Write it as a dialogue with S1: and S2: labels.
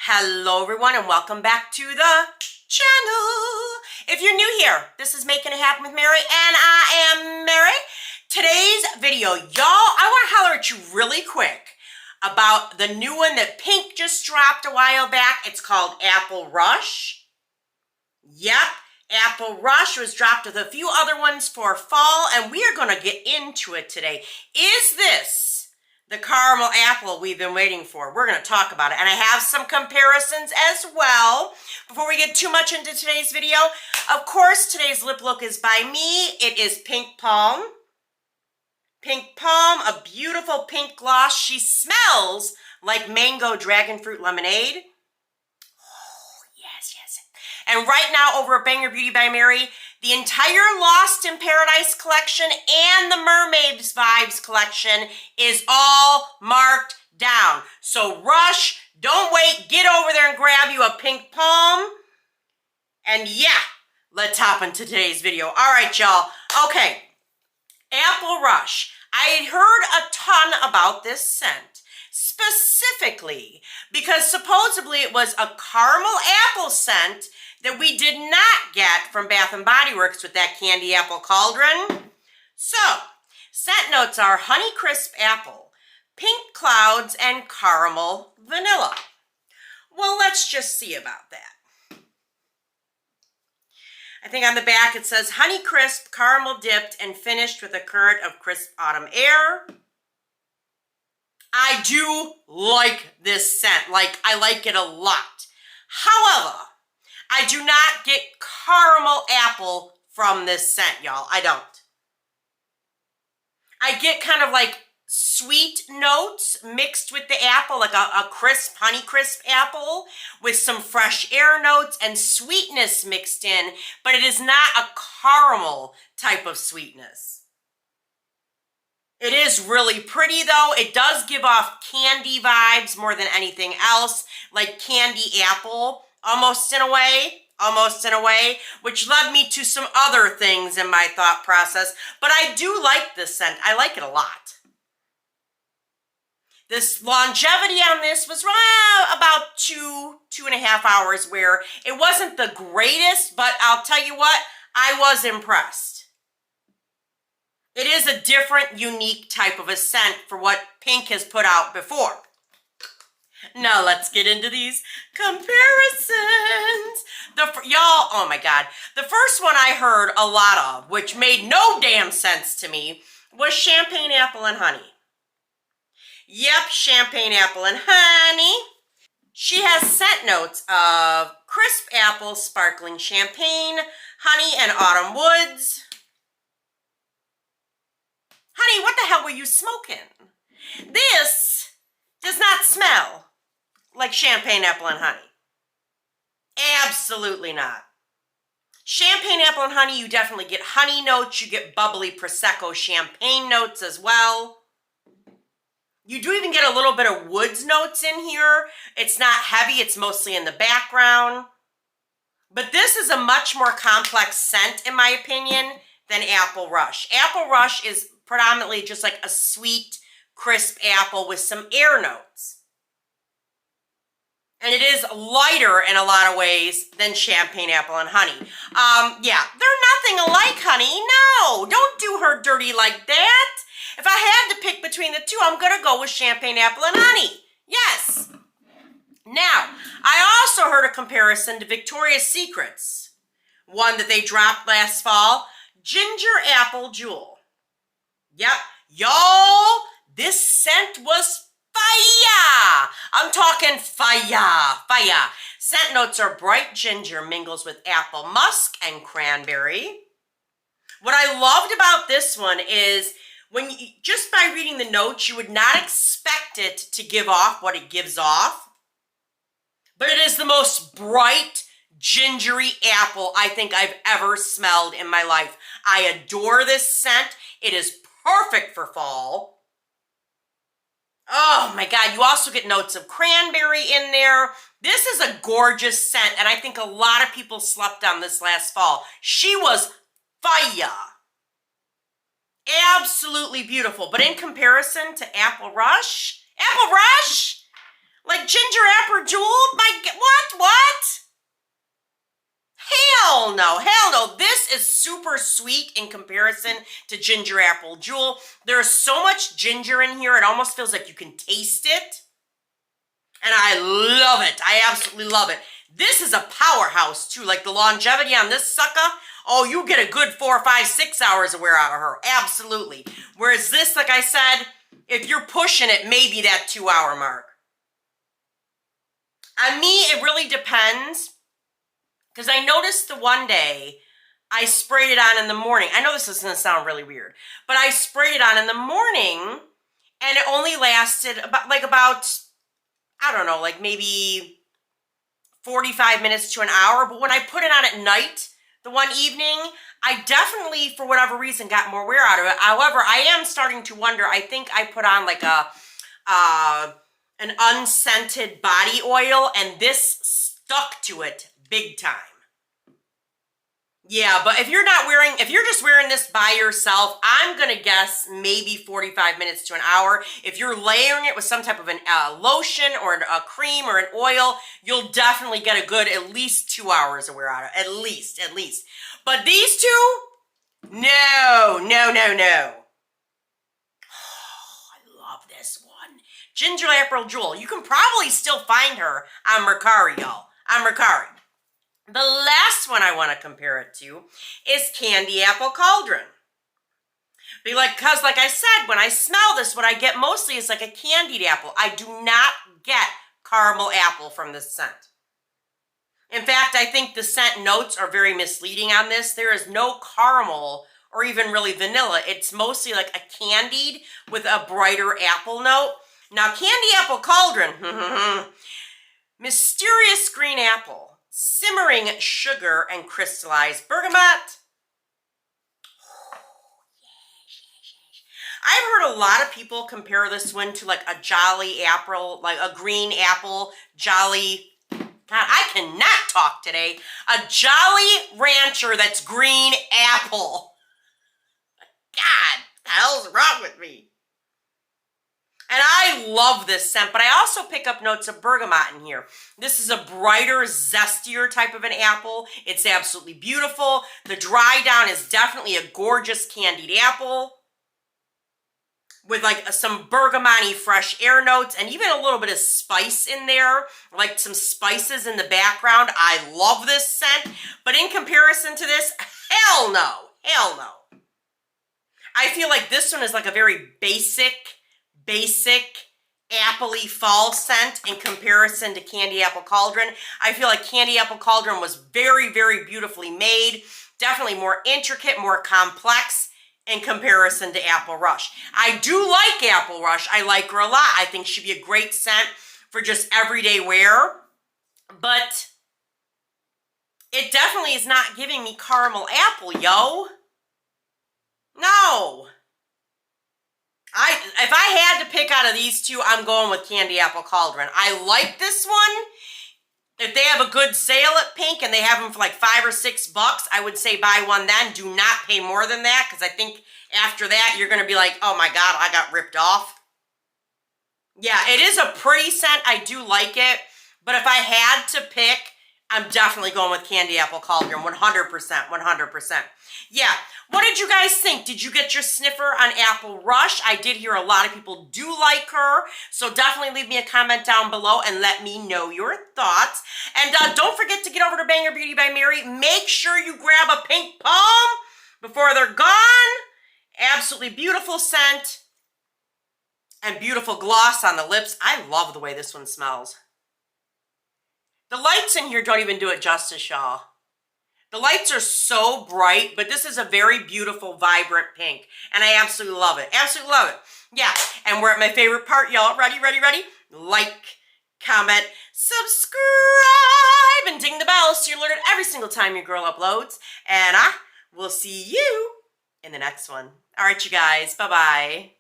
S1: Hello everyone and welcome back to the channel. If you're new here, this is Making It Happen with Mary and I am Mary. Today's video, y'all, I want to holler at you really quick about the new one that Pink just dropped a while back. It's called Apple Rush. Yep, Apple Rush was dropped with a few other ones for fall, and we are going to get into it today. Is this the caramel apple we've been waiting for? We're going to talk about it, and I have some comparisons as well. Before we get too much into today's video, of course, today's lip look is by me. It is Pink Palm. Pink Palm, a beautiful pink gloss. She smells like mango dragon fruit lemonade. Oh, yes, yes. And right now over at Banger Beauty by Mary, the entire Lost in Paradise collection and the Mermaids Vibes collection is all marked down. So rush, don't wait, get over there and grab you a Pink Palm. And yeah, let's hop into today's video. All right, y'all. Okay, Apple Rush. I had heard a ton about this scent, specifically because supposedly it was a caramel apple scent that we did not get from Bath & Body Works with that candy apple cauldron. So, scent notes are honey crisp apple, pink clouds, and caramel vanilla. Well, let's just see about that. I think on the back it says honey crisp, caramel dipped, and finished with a current of crisp autumn air. I do like this scent. I like it a lot. However, I do not get caramel apple from this scent, y'all. I don't. I get kind of like sweet notes mixed with the apple, like a crisp, honey crisp apple with some fresh air notes and sweetness mixed in, but it is not a caramel type of sweetness. It is really pretty though. It does give off candy vibes more than anything else, like candy apple, almost in a way, which led me to some other things in my thought process. But I do like this scent. I like it a lot. This longevity on this was about 2.5 hours, where it wasn't the greatest, but I'll tell you what, I was impressed. It is a different, unique type of a scent for what Pink has put out before. Now let's get into these comparisons. Y'all, oh my God. The first one I heard a lot of, which made no damn sense to me, was champagne apple and honey. Yep, champagne apple and honey. She has scent notes of crisp apple, sparkling champagne, honey, and autumn woods. Honey, what the hell were you smoking? This does not smell like champagne apple and honey. Absolutely not. Champagne apple and honey, you definitely get honey notes. You get bubbly Prosecco champagne notes as well. You do even get a little bit of woods notes in here. It's not heavy. It's mostly in the background. But this is a much more complex scent, in my opinion, than Apple Rush. Apple Rush is predominantly just like a sweet, crisp apple with some air notes. And it is lighter in a lot of ways than champagne apple and honey. Yeah, they're nothing alike, honey. No, don't do her dirty like that. If I had to pick between the two, I'm going to go with champagne apple and honey. Yes. Now, I also heard a comparison to Victoria's Secret's one that they dropped last fall, Ginger Apple Jewel. Yep, y'all, this scent was fire. I'm talking fire, fire. Scent notes are bright ginger mingles with apple musk and cranberry. What I loved about this one is just by reading the notes, you would not expect it to give off what it gives off. But it is the most bright, gingery apple I think I've ever smelled in my life. I adore this scent. It is perfect for fall. Oh my God, you also get notes of cranberry in there. This is a gorgeous scent, and I think a lot of people slept on this last fall. She was fire. Absolutely beautiful. But in comparison to Apple Rush, Like ginger apple jewel? What? Hell no, hell no. This is super sweet in comparison to ginger apple jewel. There's so much ginger in here, it almost feels like you can taste it. And I love it. I absolutely love it. This is a powerhouse too. Like the longevity on this sucker, oh, you get a good 4, 5, 6 hours of wear out of her. Absolutely. Whereas this, like I said, if you're pushing it, maybe that 2-hour mark. On me, it really depends. Because I noticed the one day I sprayed it on in the morning. I know this is going to sound really weird, but I sprayed it on in the morning and it only lasted about I don't know, like maybe 45 minutes to an hour. But when I put it on at night, the one evening, I definitely, for whatever reason, got more wear out of it. However, I am starting to wonder, I think I put on like an unscented body oil and this stuck to it big time. Yeah, but if you're just wearing this by yourself, I'm going to guess maybe 45 minutes to an hour. If you're layering it with some type of an lotion or a cream or an oil, you'll definitely get a good at least 2 hours of wear out of it. At least. But these two, no. Oh, I love this one. Ginger Apple Jewel. You can probably still find her on Mercari, y'all. On Mercari. The last one I want to compare it to is Candy Apple Cauldron. Because like I said, when I smell this, what I get mostly is like a candied apple. I do not get caramel apple from this scent. In fact, I think the scent notes are very misleading on this. There is no caramel or even really vanilla. It's mostly like a candied with a brighter apple note. Now, Candy Apple Cauldron, mysterious green apple, simmering sugar and crystallized bergamot. I've heard a lot of people compare this one to like a jolly apple, like a green apple, jolly, God, I cannot talk today. A Jolly Rancher that's green apple. God, what the hell's wrong with me? And I love this scent, but I also pick up notes of bergamot in here. This is a brighter, zestier type of an apple. It's absolutely beautiful. The dry down is definitely a gorgeous candied apple with like some bergamot-y fresh air notes and even a little bit of spice in there, like some spices in the background. I love this scent, but in comparison to this, hell no. I feel like this one is like a very basic appley fall scent in comparison to Candy Apple Cauldron. I feel like Candy Apple Cauldron was very, very beautifully made, definitely more intricate, more complex in comparison to Apple Rush. I do like Apple Rush. I like her a lot. I think she'd be a great scent for just everyday wear, but it definitely is not giving me caramel apple, yo. No. If I had to pick out of these two, I'm going with Candy Apple Cauldron. I like this one. If they have a good sale at Pink and they have them for like $5 or $6, I would say buy one then. Do not pay more than that, because I think after that you're going to be like, oh my God, I got ripped off. Yeah, it is a pretty scent. I do like it. But if I had to pick, I'm definitely going with Candy Apple Cauldron, 100%. Yeah, what did you guys think? Did you get your sniffer on Apple Rush? I did hear a lot of people do like her, so definitely leave me a comment down below and let me know your thoughts. And don't forget to get over to Banger Beauty by Mary. Make sure you grab a pink palm before they're gone. Absolutely beautiful scent and beautiful gloss on the lips. I love the way this one smells. The lights in here don't even do it justice, y'all. The lights are so bright, but this is a very beautiful, vibrant pink. And I absolutely love it. Absolutely love it. Yeah, and we're at my favorite part, y'all. Ready? Like, comment, subscribe, and ding the bell so you're alerted every single time your girl uploads. And I will see you in the next one. All right, you guys. Bye-bye.